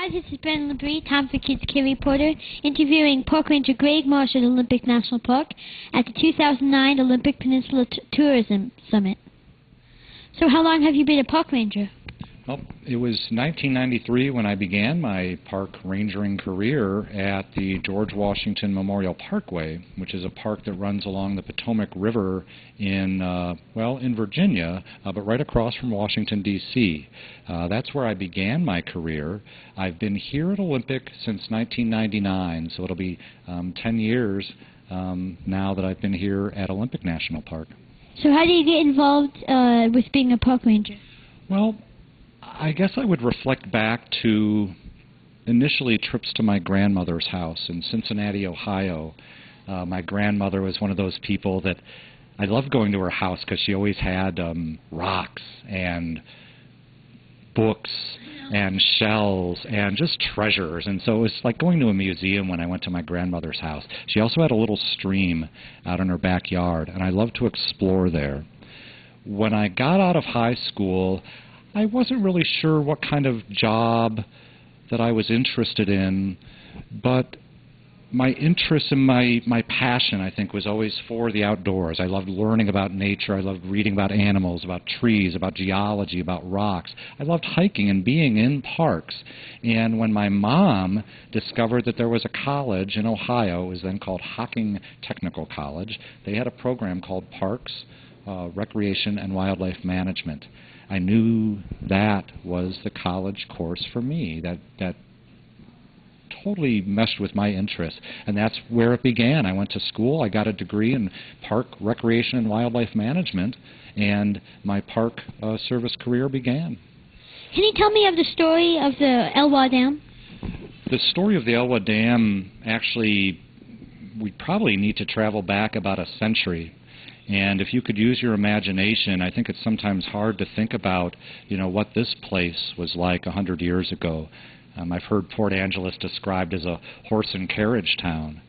Hi, this is Brennan LaBrie, Time for Kids Kid reporter, interviewing Park Ranger Greg Marsh at Olympic National Park at the 2009 Olympic Peninsula Tourism Summit. So how long have you been a park ranger? Well, it was 1993 when I began my park rangering career at the George Washington Memorial Parkway, which is a park that runs along the Potomac River in Virginia, but right across from Washington, D.C. That's where I began my career. I've been here at Olympic since 1999, so it'll be 10 years now that I've been here at Olympic National Park. So how do you get involved with being a park ranger? Well, I guess I would reflect back to initially trips to my grandmother's house in Cincinnati, Ohio. My grandmother was one of those people that I loved going to her house because she always had rocks and books and shells and just treasures, and so it was like going to a museum when I went to my grandmother's house. She also had a little stream out in her backyard, and I loved to explore there. When I got out of high school, I wasn't really sure what kind of job that I was interested in, but my interest and my passion, I think, was always for the outdoors. I loved learning about nature. I loved reading about animals, about trees, about geology, about rocks. I loved hiking and being in parks. And when my mom discovered that there was a college in Ohio, it was then called Hocking Technical College, they had a program called Parks, Recreation, and Wildlife Management. I knew that was the college course for me. That totally meshed with my interests, and that's where it began. I went to school. I got a degree in Park Recreation and Wildlife Management, and my park service career began. Can you tell me of the story of the Elwha Dam? The story of the Elwha Dam, actually, we probably need to travel back about a century. And if you could use your imagination, I think it's sometimes hard to think about, what this place was like 100 years ago. I've heard Port Angeles described as a horse and carriage town.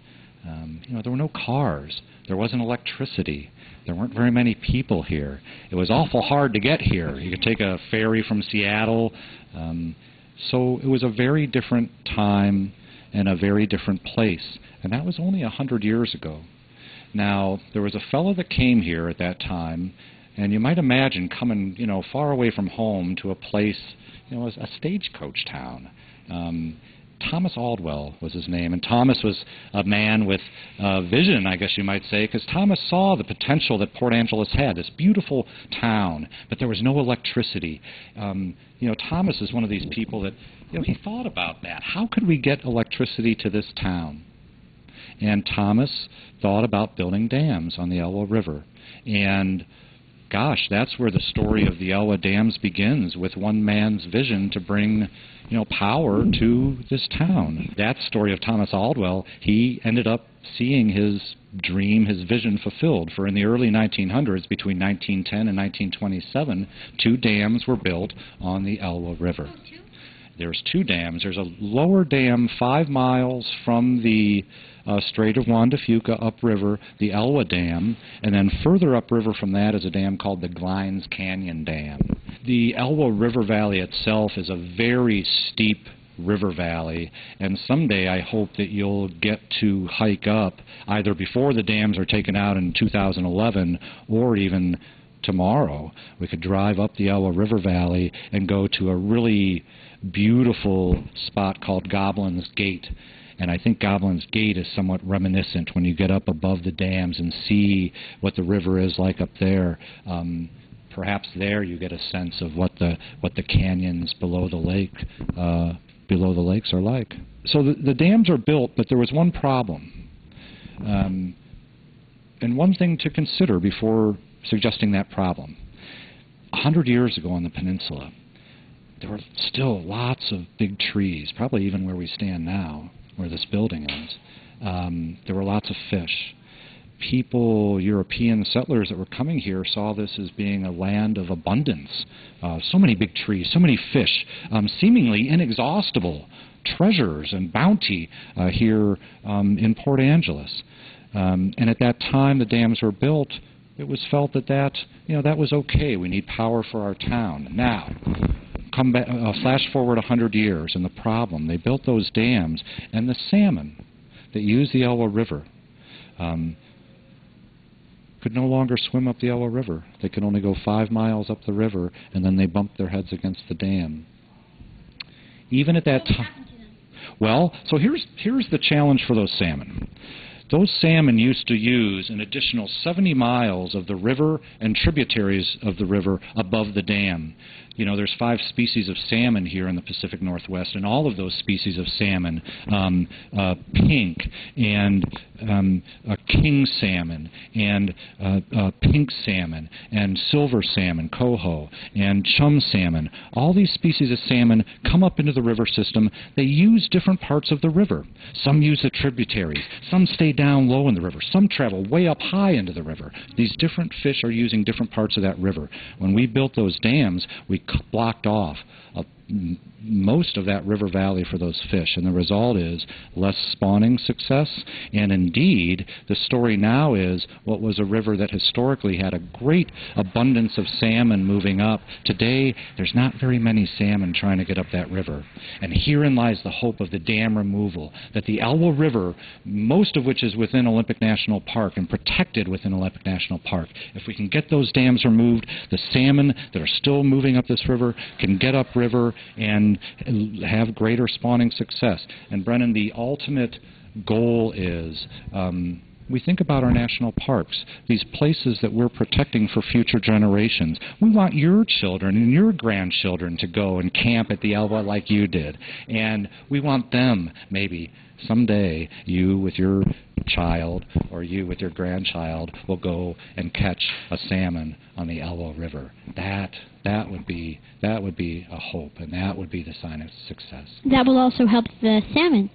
There were no cars. There wasn't electricity. There weren't very many people here. It was awful hard to get here. You could take a ferry from Seattle. So it was a very different time and a very different place. And that was only 100 years ago. Now, there was a fellow that came here at that time, and you might imagine coming, far away from home to a place, a stagecoach town. Thomas Aldwell was his name, and Thomas was a man with vision, I guess you might say, because Thomas saw the potential that Port Angeles had, this beautiful town, but there was no electricity. Thomas is one of these people that, he thought about that. How could we get electricity to this town? And Thomas thought about building dams on the Elwha River. And gosh, that's where the story of the Elwha dams begins, with one man's vision to bring, power to this town. That story of Thomas Aldwell, he ended up seeing his dream, his vision fulfilled. For in the early 1900s, between 1910 and 1927, 2 dams were built on the Elwha River. There's 2 dams. There's a lower dam 5 miles from the Strait of Juan de Fuca upriver, the Elwha Dam, and then further upriver from that is a dam called the Glines Canyon Dam. The Elwha River Valley itself is a very steep river valley, and someday I hope that you'll get to hike up either before the dams are taken out in 2011 or even tomorrow. We could drive up the Elwha River Valley and go to a really beautiful spot called Goblin's Gate. And I think Goblin's Gate is somewhat reminiscent when you get up above the dams and see what the river is like up there. Perhaps there you get a sense of what the canyons below the lakes are like. So the dams are built, but there was one problem, and one thing to consider before suggesting that problem. 100 years ago on the peninsula, there were still lots of big trees, probably even where we stand now, where this building is. There were lots of fish. People, European settlers that were coming here, saw this as being a land of abundance. So many big trees, so many fish, seemingly inexhaustible treasures and bounty here in Port Angeles. And at that time the dams were built, it was felt that that was okay. We need power for our town. Now, come back, flash forward 100 years, and the problem, they built those dams, and the salmon that use the Elwha River could no longer swim up the Elwha River. They could only go 5 miles up the river, and then they bumped their heads against the dam. Even at that time, well, so here's the challenge for those salmon. Those salmon used to use an additional 70 miles of the river and tributaries of the river above the dam. You know, there's 5 species of salmon here in the Pacific Northwest, and all of those species of salmon, pink and king salmon and pink salmon and silver salmon, coho, and chum salmon, all these species of salmon come up into the river system. They use different parts of the river. Some use the tributaries. Some stay down low in the river. Some travel way up high into the river. These different fish are using different parts of that river. When we built those dams, we blocked off most of that river valley for those fish, and the result is less spawning success, and indeed the story now is what was a river that historically had a great abundance of salmon moving up. Today there's not very many salmon trying to get up that river, and herein lies the hope of the dam removal, that the Elwha River, most of which is within Olympic National Park and protected within Olympic National Park, if we can get those dams removed, the salmon that are still moving up this river can get upriver and have greater spawning success. And Brennan, the ultimate goal is we think about our national parks, these places that we're protecting for future generations. We want your children and your grandchildren to go and camp at the Elwha like you did. And we want them, maybe someday, you with your child or you with your grandchild will go and catch a salmon on the Elwha River. That would be a hope, and that would be the sign of success. That will also help the salmon.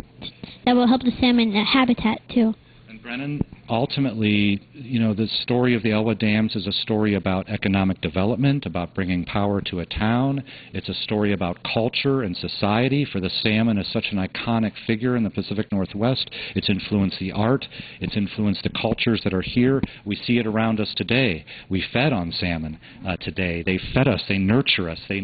That will help the salmon habitat too. And Brennan, ultimately, you know, the story of the Elwha Dams is a story about economic development, about bringing power to a town. It's a story about culture and society, for the salmon is such an iconic figure in the Pacific Northwest. It's influenced the art. It's influenced the cultures that are here. We see it around us today. We fed on salmon today. They fed us. They nurture us. They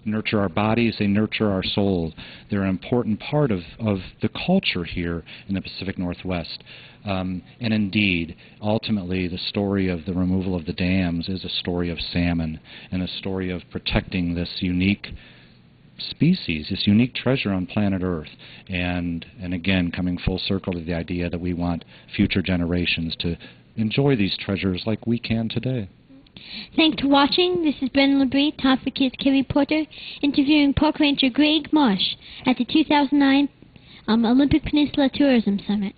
nurture our bodies, they nurture our souls. They're an important part of the culture here in the Pacific Northwest. And indeed, ultimately, the story of the removal of the dams is a story of salmon and a story of protecting this unique species, this unique treasure on planet Earth. And again, coming full circle to the idea that we want future generations to enjoy these treasures like we can today. Thanks for watching. This is Brennan LaBrie, Top for Kids kid reporter, interviewing Park Ranger Greg Marsh at the 2009 Olympic Peninsula Tourism Summit.